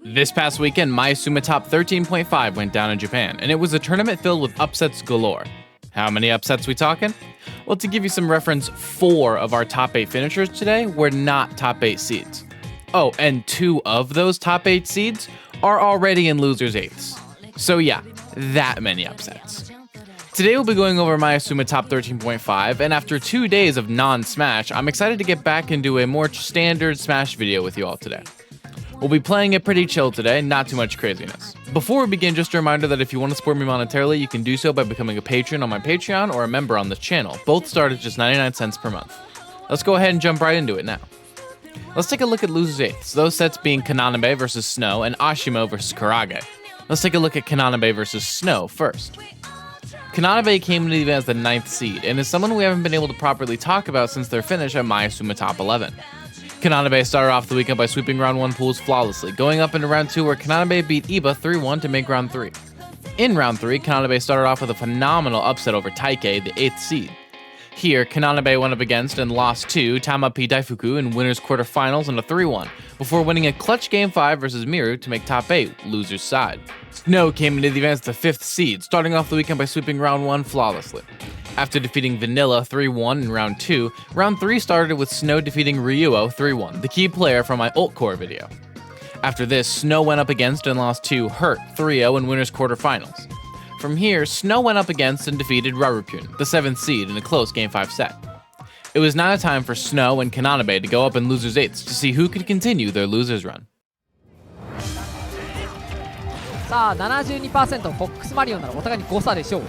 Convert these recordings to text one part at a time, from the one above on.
This past weekend, Mayasuma Top 13.5 went down in Japan, and it was a tournament filled with upsets galore. How many upsets we talking? Well, to give you some reference, 4 of our top 8 finishers today were not top 8 seeds. Oh, and 2 of those top 8 seeds are already in losers 8s. So yeah, that many upsets. Today we'll be going over Maesuma Top 13.5, and after 2 days of non-Smash, I'm excited to get back into a more standard Smash video with you all today. We'll be playing it pretty chill today, not too much craziness. Before we begin, just a reminder that if you want to support me monetarily, you can do so by becoming a patron on my Patreon or a member on this channel. Both start at just 99 cents per month. Let's go ahead and jump right into it now. Let's take a look at losers 8s, those sets being Kananabe versus Snow and Ashimo versus Karage. Let's take a look at Kananabe versus Snow first. Kananabe came into the event as the 9th seed, and is someone we haven't been able to properly talk about since their finish at Mayasuma Top 11. Kananabe started off the weekend by sweeping round 1 pools flawlessly, going up into round 2 where Kananabe beat Iba 3-1 to make round 3. In round 3, Kananabe started off with a phenomenal upset over Taikei, the 8th seed. Here, Kananabe went up against and lost to Tama P. Daifuku in winners quarterfinals in a 3-1, before winning a clutch Game 5 versus Miru to make top 8, losers side. Snow came into the event as the 5th seed, starting off the weekend by sweeping round 1 flawlessly. After defeating Vanilla 3-1 in round 2, round 3 started with Snow defeating Ryuo 3-1, the key player from my Ult Core video. After this, Snow went up against and lost to Hurt 3-0 in winners quarterfinals. From here, Snow went up against and defeated Rarupun, the 7th seed, in a close Game 5 set. It was now time for Snow and Kananabe to go up in losers 8s to see who could continue their losers run. さあ 72% フォックスマリオならお互いに誤差でしょう。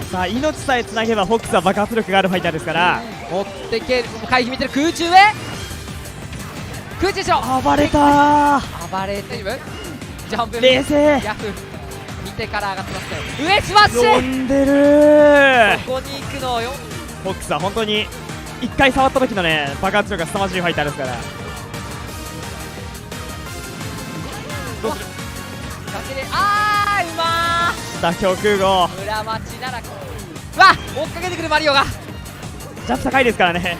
さあ命さえつなげばフォックスは爆発力があるファイターですから、持ってける回避見てる空中へ空中しろ暴れた暴れてるジャンプ冷静ヤフ見てから上がってますね上スマッシュ呼んでるここに行くのよフォックスは本当に1回触った時のね爆発力が凄まじいファイターですからどうするかけであーうまー妥協空壕裏町ならうわ追っかけてくるマリオがジャンプ高いですからね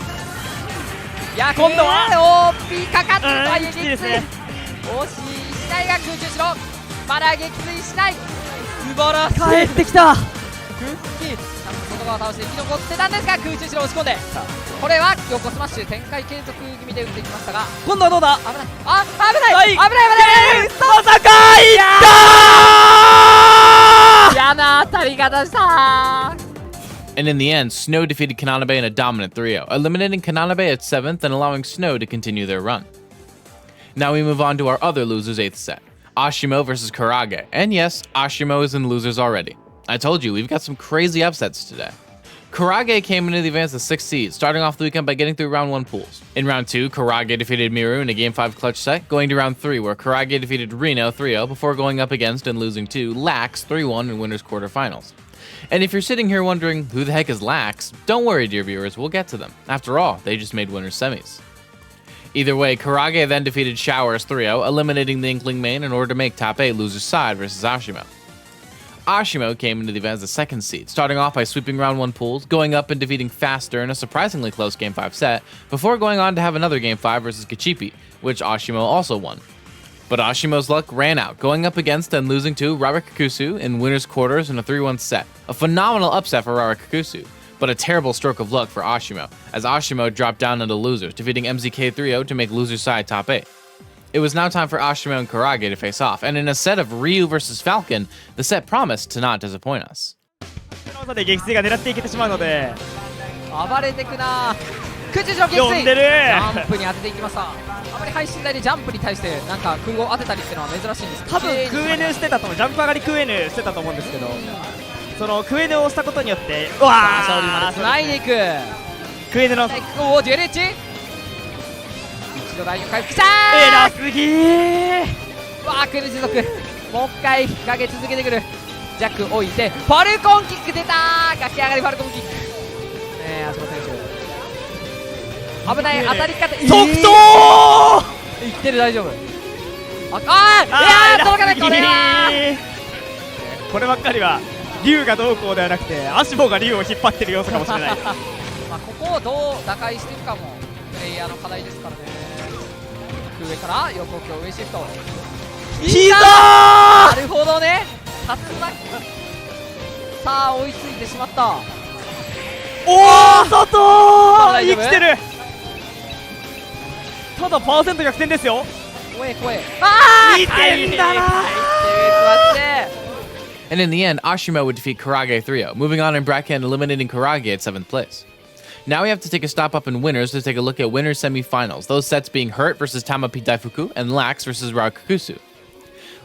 や今度は OP かかってはいきついですね惜しいしないが空中しろまだ撃墜しない素晴らしい帰ってきたクッキーちゃんと外側を倒して生き残ってたんですが空中しろ押し込んでこれは横スマッシュ展開継続気味で打っていきましたが今度はどうだ危ないあ危ない、はい、危ない戦いったー嫌な当たり方したー And in the end, Snow defeated Kananabe in a dominant 3-0, eliminating Kananabe at 7th and allowing Snow to continue their run. Now we move on to our other losers 8th set, Ashimo versus Karage. And yes, Ashimo is in losers already. I told you, we've got some crazy upsets today. Karage came into the event as the 6th seed, starting off the weekend by getting through round 1 pools. In round 2, Karage defeated Miru in a Game 5 clutch set, going to round 3 where Karage defeated Reno 3-0 before going up against and losing to Lax 3-1 in winners quarterfinals. And if you're sitting here wondering who the heck is Lax, don't worry dear viewers, we'll get to them. After all, they just made winners semis. Either way, Karage then defeated Showers 3-0, eliminating the Inkling main in order to make top 8 losers side versus Ashimo. Ashimo came into the event as the 2nd seed, starting off by sweeping round 1 pools, going up and defeating Faster in a surprisingly close Game 5 set, before going on to have another Game 5 versus Kachipi, which Ashimo also won. But Ashimo's luck ran out, going up against and losing to Rarakakusu in winners quarters in a 3-1 set. A phenomenal upset for Rarakakusu, but a terrible stroke of luck for Ashimo, as Ashimo dropped down into losers, defeating MZK 3-0 to make losers side top 8. It was now time for Ashimo and Karage to face off, and in a set of Ryu versus Falcon, the set promised to not disappoint us. で撃墜が狙っていけてしまうので暴れてくな空中上撃墜呼んでるジャンプに当てていきましたあまり配信台でジャンプに対してなんか空を当てたりっていうのは珍しいんですけど多分クーエヌしてたと思うジャンプ上がりクーエヌしてたと思うんですけどそのクーエヌを押したことによってうわー勝利までつないでいくクーエヌのおおデュエルエッジ一度ラインを回復した偉すぎーうわークーエヌ持続もう一回引っ掛け続けてくるジャック置いてファルコンキック出たー駆け上がりファルコンキックねえ橋本選手危ない当たり方即答いってる大丈夫あいやー届かないこれはこればっかりは竜がどうこうではなくてアシボが竜を引っ張ってる要素かもしれないまあここをどう打開していくかもプレイヤーの課題ですからね上から横強上シフト膝なるほどね、竜巻。さあ追いついてしまった。おお外大丈夫生きてる。ただパーセント逆転ですよ。怖え怖え。あ2点だな。And in the end, Ashima would defeat Karage 3-0, moving on in bracket and eliminating Karage at 7th place. Now we have to take a stop up in winners to take a look at winners semifinals, those sets being Hurt versus Tamapi Daifuku and Lax versus Rakukusu.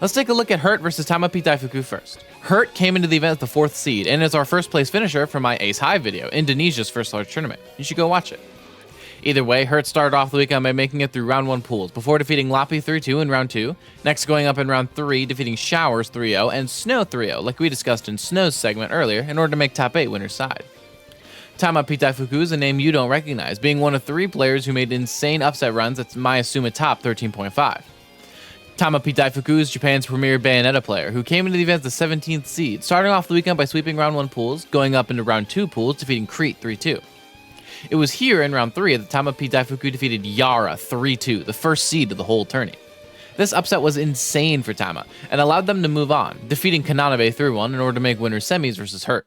Let's take a look at Hurt versus Tamapi Daifuku first. Hurt came into the event as the 4th seed and is our first place finisher for my Ace High video, Indonesia's first large tournament. You should go watch it. Either way, Hurt started off the weekend by making it through round 1 pools, before defeating Lappy 3-2 in round 2, next going up in round 3, defeating Showers 3-0 and Snow 3-0, like we discussed in Snow's segment earlier, in order to make top 8 winner's side. Tamapi Daifuku is a name you don't recognize, being one of 3 players who made insane upset runs at Mayasuma top 13.5. Tamapi Daifuku is Japan's premier Bayonetta player, who came into the event as the 17th seed, starting off the weekend by sweeping round 1 pools, going up into round 2 pools, defeating Crete 3-2. It was here in round 3 that Tamapi Daifuku defeated Yara 3-2, the first seed of the whole tourney. This upset was insane for Tama, and allowed them to move on, defeating Kananabe 3-1 in order to make winners semis versus Hurt.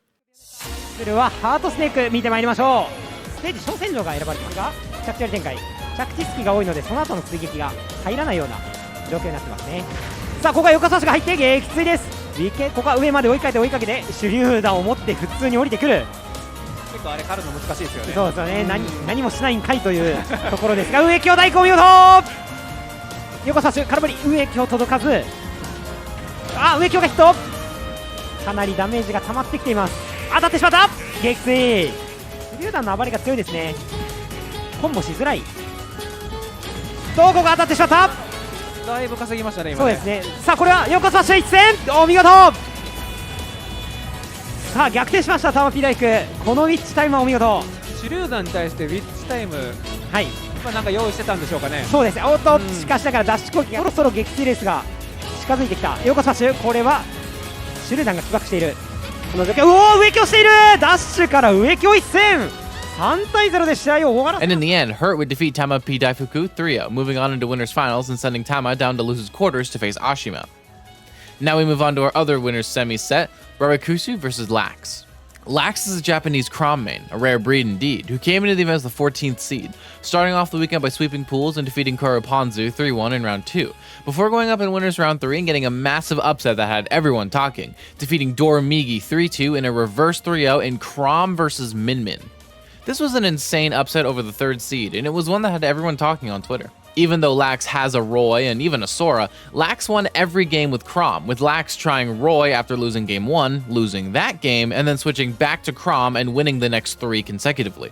ルールはハートスネーク見てまいりましょう。ステージ小戦場が選ばれてますが、着地割り展開、着地隙が多いのでその後の追撃が入らないような状況になってますね。さあここは横差しが入って撃墜です。ここは上まで追いかけて手榴弾を持って普通に降りてくる。結構あれ狩るの難しいですよね。そうですよね、何もしないんかいというところですが、上京大根見事、横差し空振り、上京届かず、上京がヒット、かなりダメージが溜まってきています。当たってしまった、撃墜。手榴弾の暴れが強いですね。コンボしづらい。ここが当たってしまった。だいぶ稼ぎましたね今ね。そうですね。さあこれは横差し一戦、お見事。さあ逆転しましたタマピ大工、このウィッチタイムはお見事。手榴弾に対してウィッチタイム、はい、なんか用意してたんでしょうかね。そうですね。おっと、しかしながらダッシュ攻撃がそろそろ撃墜レースが近づいてきた。横スマッシュ、これは手榴弾が起爆しているこの状況。おお、上京している。ダッシュから上京一戦、3対0で試合を終わらせた。 And in the end, Hurt would defeat Tamapi Daifuku 3-0, moving on into winners finals and sending Tama down to lose his quarters to face Ashima. Now we move on to our other winners semi set, Rarikusu versus Lax. Lax is a Japanese Crom main, a rare breed indeed, who came into the event as the 14th seed, starting off the weekend by sweeping pools and defeating Koroponzu 3-1 in round 2, before going up in winners round 3 and getting a massive upset that had everyone talking, defeating Doromigi 3-2 in a reverse 3-0 in Crom versus Min. This was an insane upset over the 3rd seed, and it was one that had everyone talking on Twitter. Even though Lax has a Roy and even a Sora, Lax won every game with Crom, with Lax trying Roy after losing game 1, losing that game, and then switching back to Crom and winning the next 3 consecutively.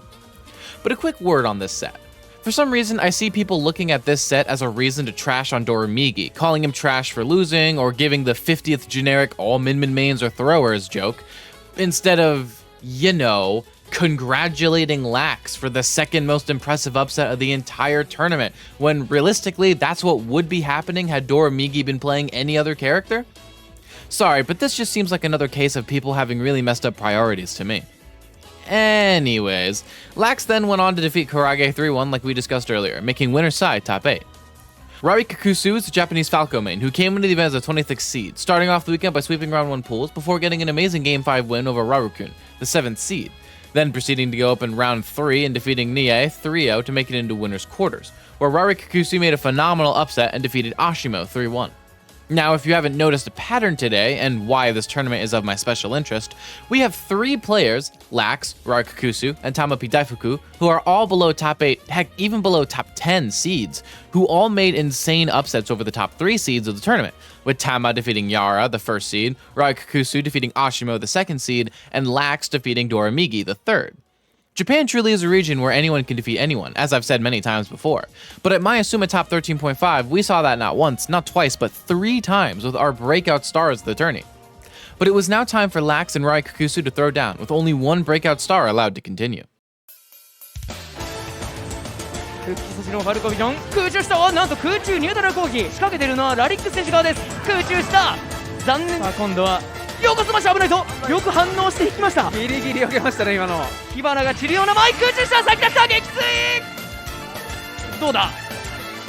But a quick word on this set. For some reason, I see people looking at this set as a reason to trash on Doromigi, calling him trash for losing, or giving the 50th generic all Min mains are throwers joke, instead of, congratulating Lax for the 2nd most impressive upset of the entire tournament, when realistically that's what would be happening had Doromigi been playing any other character? Sorry, but this just seems like another case of people having really messed up priorities to me. Anyways, Lax then went on to defeat Karage 3-1 like we discussed earlier, making winner's side top 8. Rarikusu is a Japanese Falco main who came into the event as a 26th seed, starting off the weekend by sweeping round 1 pools before getting an amazing game 5 win over Rarukun, the 7th seed, then proceeding to go up in round 3 and defeating Nie 3-0 to make it into winners quarters, where Rarikusu made a phenomenal upset and defeated Ashimo 3-1. Now, if you haven't noticed a pattern today, and why this tournament is of my special interest, we have 3 players, Lax, Rarikusu, and Tamapi Daifuku, who are all below top 8, heck, even below top 10 seeds, who all made insane upsets over the top 3 seeds of the tournament, with Tama defeating Yara, the 1st seed, Rarikusu defeating Ashimo, the 2nd seed, and Lax defeating Doromigi, the 3rd. Japan truly is a region where anyone can defeat anyone, as I've said many times before. But at Mayasuma top 13.5, we saw that not once, not twice, but 3 times with our breakout stars of the tourney. But it was now time for Lax and Rarikusu to throw down, with only 1 breakout star allowed to continue. 空中したなんと空中ニュートラル攻撃仕掛けているのはラリック選手側です。空中した残念。さあ今度は横スマッシュ危ないぞ。よく反応していきました。ギリギリ避けましたね今の。火花が散るような前空中した先出した撃墜。どうだ。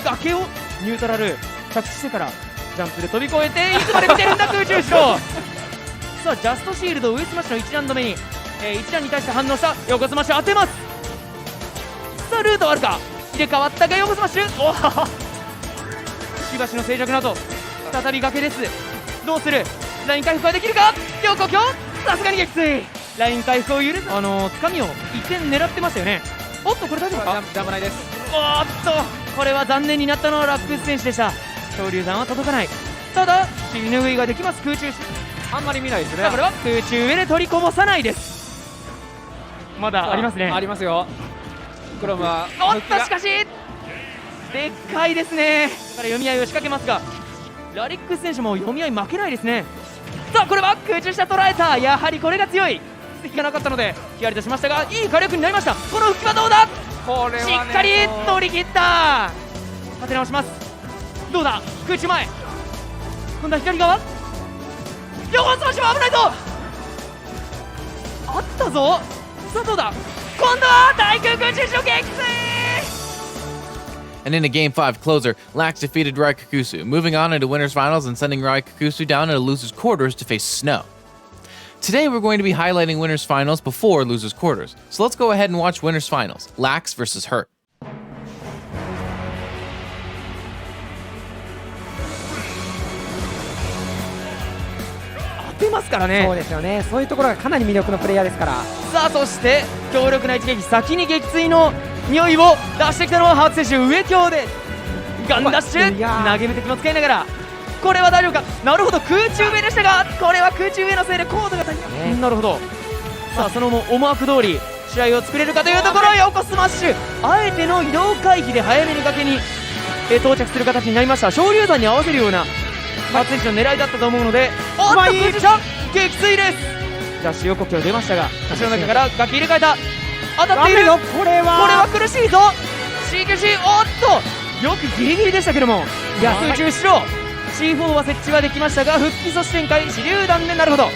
崖をニュートラル着地してからジャンプで飛び越えていつまで見てるんだ空中後ろさあジャストシールド上スマッシュの1段止めに、1段に対して反応した横スマッシュ当てます。さあルートあるか、入れ替わったが横スマッシュ、おおしばしの静寂の後再び崖です。どうする、ライン回復はできるか、横強さすがに撃墜、ライン回復を許すつかみを1点狙ってましたよね。おっとこれ大丈夫か、ジャンプないです。おっとこれは残念になったのはラックス選手でした。昇竜弾は届かない。ただ尻拭いができます。空中あんまり見ないですね。これは空中上で取りこぼさないです。まだありますね。ありますよ。クロムはおっとしかしでっかいですね。から読み合いを仕掛けますがラリックス選手も読み合い負けないですね。さあこれは空中下捉えた、やはりこれが強い。敵がなかったのでヒヤリとしましたがいい火力になりました。この復帰はどうだ、これは、ね、しっかり取り切った。立て直します。どうだ空中前、今度は左側両スマッシュは危ないぞ、あったぞ。さあどうだ、今度は大空空中後撃墜。 And in a Game 5 closer, Lax defeated Raikukusu, moving on into winners finals and sending Raikukusu down into losers quarters to face Snow. Today we're going to be highlighting winners finals before losers quarters, so let's go ahead and watch winners finals, Lax versus Hurt. 当てますからね。そうですよね。そういうところがかなり魅力のプレイヤーですから。さあそして強力な一撃、先に撃墜の匂いを出してきたのはハーツ選手上京でガンダッシュ投げ目敵も使いながら、これは大丈夫か、なるほど空中上でしたがこれは空中上のせいでコードが足りない、なるほど。さあその思惑通り試合を作れるかというところ、横スマッシュあえての移動回避で早めに崖に到着する形になりました。昇竜弾に合わせるようなハーツ選手の狙いだったと思うので、おっと空中射撃墜です。ダッシュ横強出ましたが橋の中から崖入れ替えた、当たっている、これは苦しいぞ CQC、 おっとよくギリギリでしたけども、いや空中後ろ C4 は設置はできましたが復帰阻止展開手榴弾で、なるほど。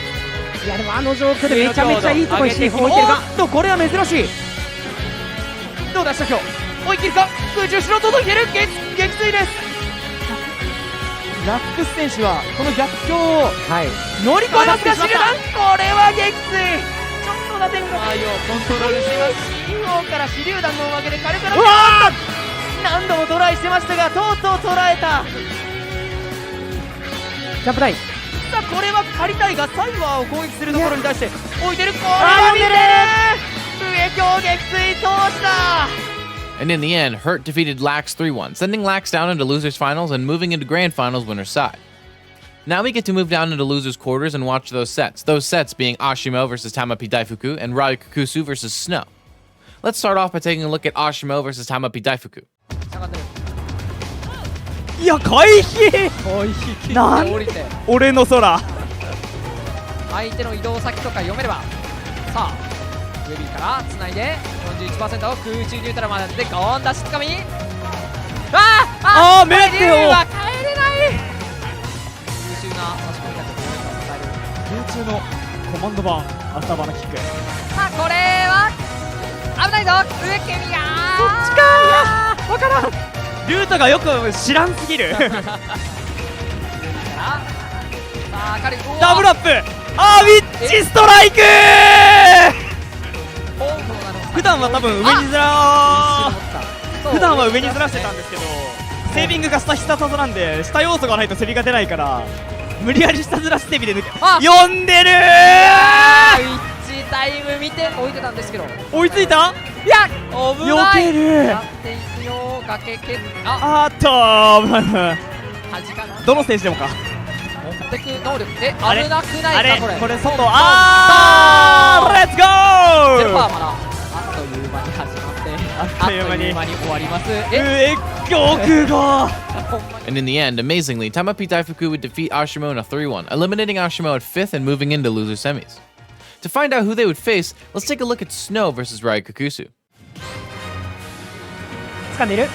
いやでもあの状況でめちゃめちゃいいところに C4 置いてるが、おっとこれは珍しい。どうだ下京追い切るか、空中後ろ届いてる、撃墜です。ラックス選手はこの逆境を乗り越えますが、手榴弾これは撃墜、ちょっと打点がコントロールしています。C4 から手榴弾のおまけで軽くなって何度もトライしてましたがとうとう捉えた。ジャンプ台、さあこれは借りたいがサイバーを攻撃するところに対して置いてる、これは見てる、上京撃墜通した。And in the end, Hurt defeated Lax 3-1, sending Lax down into losers finals and moving into grand finals winner's side. Now we get to move down into losers quarters and watch those sets being Ashimo versus Tamapi Daifuku and Raikukusu versus Snow. Let's start off by taking a look at Ashimo versus Tamapi Daifuku. いや回避なん降りて俺の空、相手の移動先とか読めれば、さあウェビーからつないで 41% を空中に打ったらまでゴーンダッシュつかみ、あーメッテよ、は帰れない。優秀な押し込み方で支える空中のコマンド版頭のキック、さあこれは危ないぞ、上ケミがそっちかー、わからん、ルートがよく知らんすぎるダブルアップ、あーウィッチストライクー。普段は多分上にずら普段は上にずらしてたんですけど、セービングが下必殺なんで下要素がないとセビが出ないから無理やり下ずらしセビで抜け、読んでるー。ウィッチタイム見て置いてたんですけど、追いついた、いや危ない、避ける、やっていくよ、崖蹴っあーっと危ない危ない、端かな、どのステージでもか、持ってく能力危あれなくあれないか、これ外、あーレッツゴー、ゼロパーまだあっという間に始まってあっという間に終わります。玉がAnd in the end, amazingly, Tamapi Daifuku would defeat Ashimo in a 3-1, eliminating Ashimo at 5th and moving into loser semis. To find out who they would face, let's take a look at Snow versus Raikukusu. 掴んでいる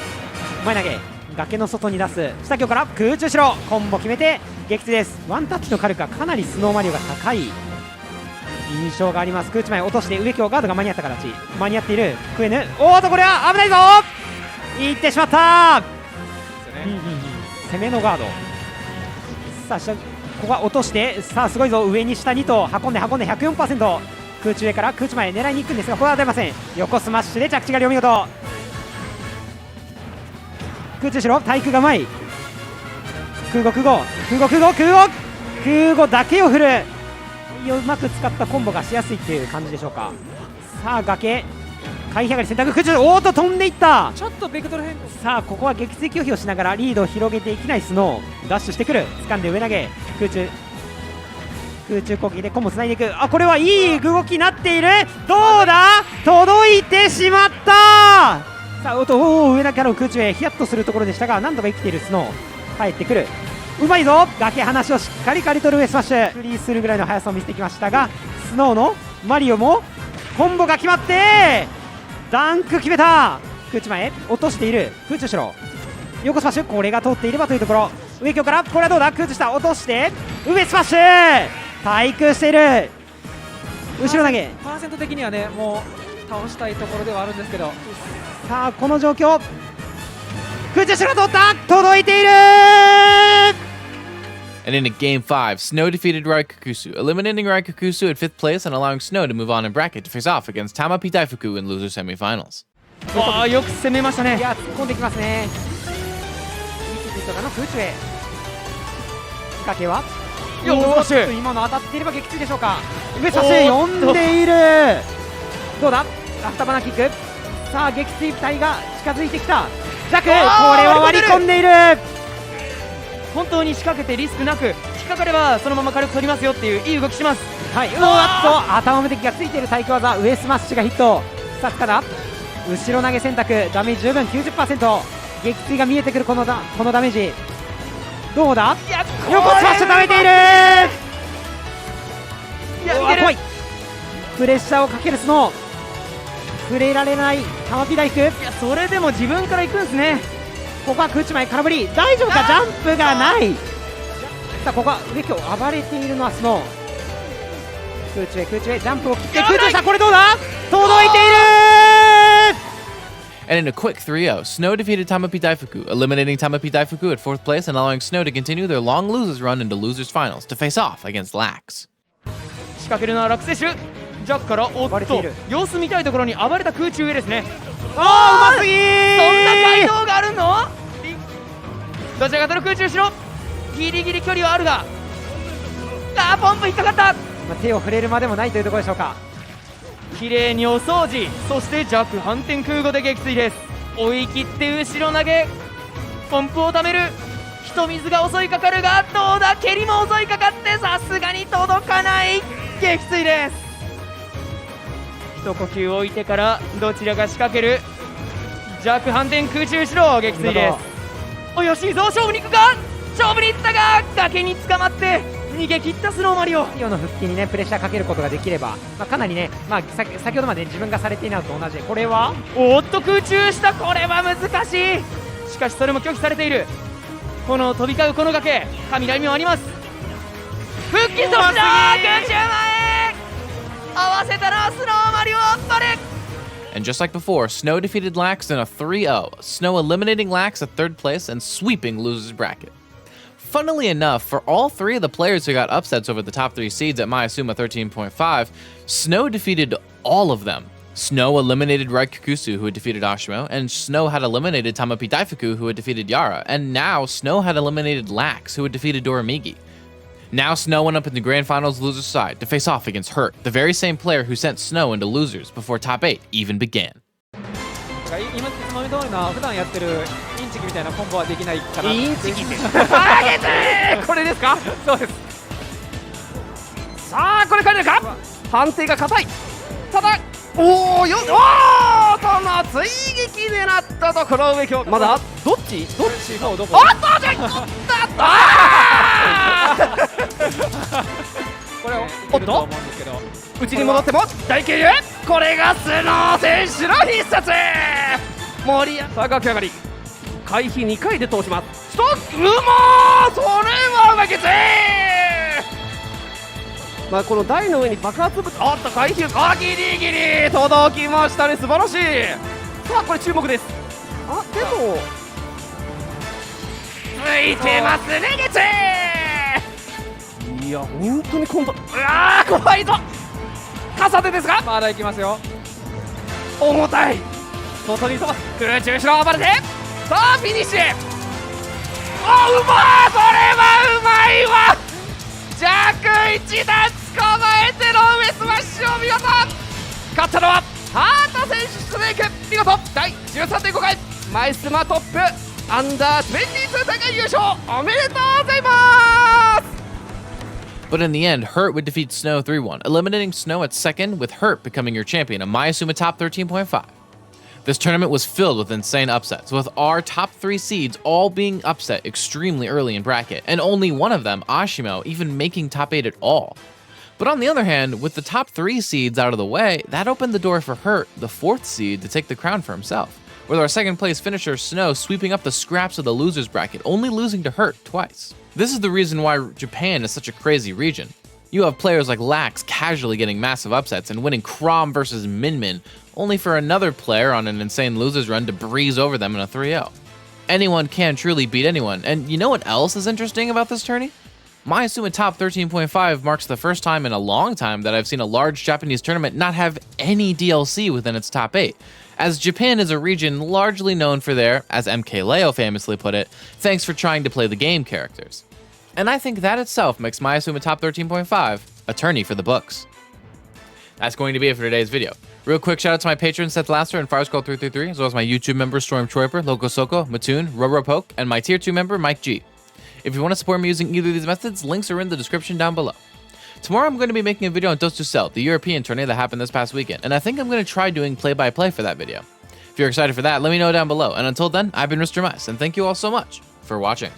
前投げ、崖の外に出す下京から空中後ろコンボ決めて撃墜です。ワンタッチの火力がかなりスノーマリオが高い印象があります。空中前落として上京ガードが間に合った形、間に合っているクエヌ、おーとこれは危ないぞ、いってしまった、攻めのガード、さあここは落として、さあすごいぞ、上に下にと運んで 104%、 空中上から空中前狙いに行くんですが、これは出ません。横スマッシュで着地がお見事。空中後ろ対空がうまい。空語だけを振る、うまく使ったコンボがしやすいっていう感じでしょうか。さあ崖回避上がり選択、空中おーっと飛んでいった。ちょっとベクトル変更。さあここは撃墜拒否をしながらリードを広げていきないスノー、ダッシュしてくる、掴んで上投げ、空中攻撃でコンボつないでいく。あ、これはいい動きになっている。どうだ、届いてしまった。さあ上投げからの空中へヒヤッとするところでしたが、何とか生きているスノー、帰ってくる、うまいぞ。崖話をしっかり刈り取る上スマッシュ、フリーするぐらいの速さを見せてきましたが、スノーのマリオもコンボが決まってダンク決めた。空中前落としている、空中後ろ横スマッシュ、これが通っていればというところ。上強からこれはどうだ、空中下落として上スマッシュ、対空している。後ろ投げ、パーセント的にはね、もう倒したいところではあるんですけど、さあこの状況、空中後ろ通った、届いている。 And in a Game 5, Snow defeated Raikukusu, eliminating Raikukusu at 5th place and allowing Snow to move on in bracket to face off against Tamapi Daifuku in loser semifinals. よく攻めましたね。いや突っ込んできますね。ミキジとかの空中へ仕掛けはよし、今の当たっていれば撃墜でしょうか。上差し呼んでいる。どうだ、頭なキック、さあ撃墜隊が近づいてきた。ジャク、これは割り込んでいる。本当に仕掛けてリスクなく引っかかればそのまま軽く取りますよっていういい動きします。はい、頭無敵がついている対空技、上スマッシュがヒット。さあただ後ろ投げ選択、ダメージ十分 90%、 撃墜が見えてくるこのダメージ、どうだ、横スマッシュ食べている。怖い、プレッシャーをかけるスノー、触れられない玉ピ大福。いやそれでも自分から行くんですね。ここは空中前空振り、大丈夫か、ジャンプがない。さあここは上今日暴れているのはスノー、空中へジャンプを切って空中下、これどうだ、届いている。 And in a quick 3-0, Snow defeated Tamapi Daifuku, eliminating Tamapi Daifuku at 4th place and allowing Snow to continue their long losers run into losers finals to face off against Lax. 仕掛けるのはラク選手、ジャックからおっと様子見たいところに暴れた空中へですね。うますぎー。そんな回答があるの？どちらかというと空中後ろギリギリ距離はあるが、ポンプ引っかかった。手を触れるまでもないというところでしょうか。綺麗にお掃除、そして弱反転空語で撃墜です。追い切って後ろ投げ、ポンプをためる、人水が襲いかかるが、どうだ、蹴りも襲いかかってさすがに届かない、撃墜です。一呼吸置いてからどちらが仕掛ける、弱反転空中後ろ撃墜です。およしいぞ、勝負に行くか、勝負に行ったが崖に捕まって逃げ切ったスノーマリオ。マリオの復帰にねプレッシャーかけることができれば、かなりね、先ほどまで自分がされていないのと同じ、これはおっと空中下、これは難しい。しかしそれも拒否されている。この飛び交うこの崖、神来もあります。復帰阻止だ、空中前合わせたのはスノーマリオ、あっぱれ。 And just like before, Snow defeated Lax in a 3-0, Snow eliminating Lax at 3rd place and sweeping losers bracket. Funnily enough, for all three of the players who got upsets over the top 3 seeds at Mayasuma 13.5, Snow defeated all of them. Snow eliminated Raikukusu, who had defeated Ashimo, and Snow had eliminated Tamapi Daifuku, who had defeated Yara, and now Snow had eliminated Lax, who had defeated Doramigi. Now Snow went up in the grand finals losers side to face off against Hurt, the very same player who sent Snow into losers before top 8 even began. 今つまみ通りの普段やってるインチキみたいなコンボはできないかな。インチキってこれですか？そうです。さあこれからか？判定が硬い。ただおおよおーとの追撃でなったところ上強。まだどっちどこ？おっとじゃいあこれをおっと内に戻っても大経由、これがスノー選手の必殺。盛り上がり回避2回で通します。ストック、うまー、それはうまきつい。この台の上に爆発物、おっと回避、ギリギリ届きましたね、素晴らしい。さあこれ注目です。でもついてますね、ゲツいや本当にコント怖いぞ。傘でですがまだいきますよ。重たい。外に飛ばす。空中後ろ暴れて、さあフィニッシュ。うまー、それはうまいわ。弱1段捕まえての上スマッシュを見事。勝ったのは畑選手出メイク、見事第 13.5 回マイスマトップアンダー22大会優勝おめでとうございます。 But in the end, Hurt would defeat Snow 3-1, eliminating Snow at second, with Hurt becoming your champion, a Mayasuma top 13.5. This tournament was filled with insane upsets, with our top 3 seeds all being upset extremely early in bracket, and only one of them, Ashimo, even making top 8 at all. But on the other hand, with the top 3 seeds out of the way, that opened the door for Hurt, the 4th seed, to take the crown for himself, with our second place finisher Snow sweeping up the scraps of the losers bracket, only losing to Hurt twice. This is the reason why Japan is such a crazy region. You have players like Lax casually getting massive upsets and winning Crom versus Min Min, only for another player on an insane losers run to breeze over them in a 3-0. Anyone can truly beat anyone, and you know what else is interesting about this tourney? Mayasuma top 13.5 marks the first time in a long time that I've seen a large Japanese tournament not have any DLC within its top 8, as Japan is a region largely known for their, as MK Leo famously put it, thanks for trying to play the game characters. And I think that itself makes Mayasuma top 13.5 a tourney for the books. That's going to be it for today's video. Real quick shout out to my patrons Seth Laster and Fireskull333, as well as my YouTube members Storm Troiper, Loco Soko, Mattoon, Roropoke, and my tier 2 member Mike G. If you want to support me using either of these methods, links are in the description down below. Tomorrow I'm going to be making a video on Dos to Cell, the European tourney that happened this past weekend, and I think I'm going to try doing play-by-play for that video. If you're excited for that, let me know down below, and until then, I've been Mr. Mice, and thank you all so much for watching.